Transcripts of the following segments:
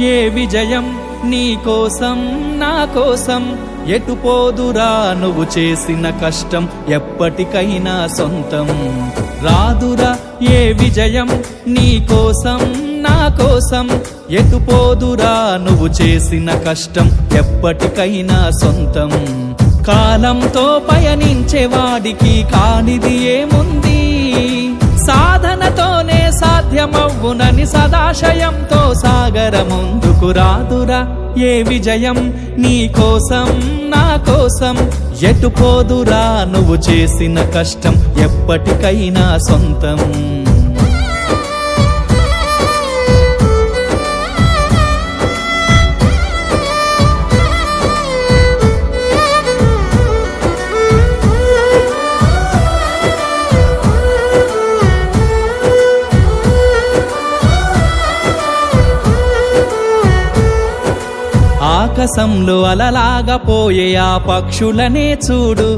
ఏ విజయం నీ కోసం నా కోసం ఎటు పోదురా నువ్వు చేసిన కష్టం ఎప్పటికైనా సొంతం రాదురా ఏ విజయం నీ కోసం నా కోసం ఎటు పోదురా నువ్వు చేసిన కష్టం ఎప్పటికైనా సొంతం కాలంతో పయనించే వాడికి కానిది ఏముంది సాధనతోనే సాధ్యమవ్వునని సదాశయంతో సాగర ముందుకు రాదురా ఏ విజయం నీ కోసం నా కోసం ఎటు పోదురా నువ్వు చేసిన కష్టం ఎప్పటికైనా సొంతం ఆకాశంలో అలలాగా పోయే ఆ పక్షులనే చూడు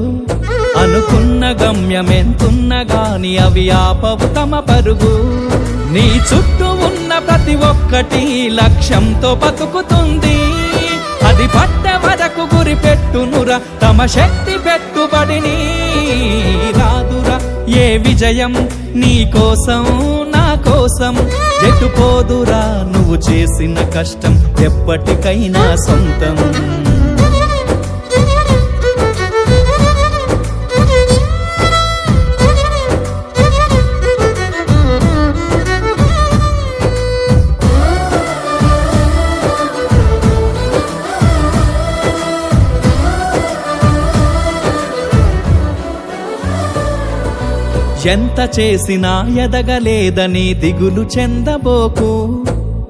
అనుకున్న గమ్యమెంతున్న గాని అవి ఆపవు తమ పరుగు నీ చుట్టూ ఉన్న ప్రతి ఒక్కటి లక్ష్యంతో బతుకుతుంది అది పట్ట వరకు గురి పెట్టునురా తమ శక్తి పెట్టుబడిని రాదురా ఏ విజయం నీ కోసం నా కోసం ఎటు పోదురా నువ్వు చేసిన కష్టం ఎప్పటికైనా సొంతం ఎంత చేసినా ఎదగలేదని దిగులు చెందబోకు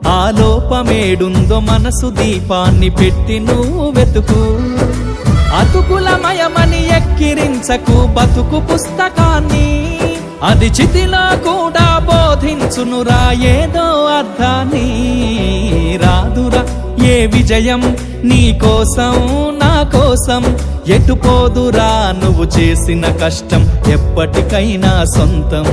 ఆ లోపమేడుందో మనసు దీపాన్ని పెట్టి నువ్వు వెతుకు అతుకులమయమని ఎక్కిరించకు బతుకు పుస్తకాన్ని అది చితిలో కూడా బోధించునురా ఏదో అర్థాన్ని రాదురా ఏ విజయం నీ కోసం నా కోసం ఎటు పోదురా నువ్వు చేసిన కష్టం ఎప్పటికైనా సొంతం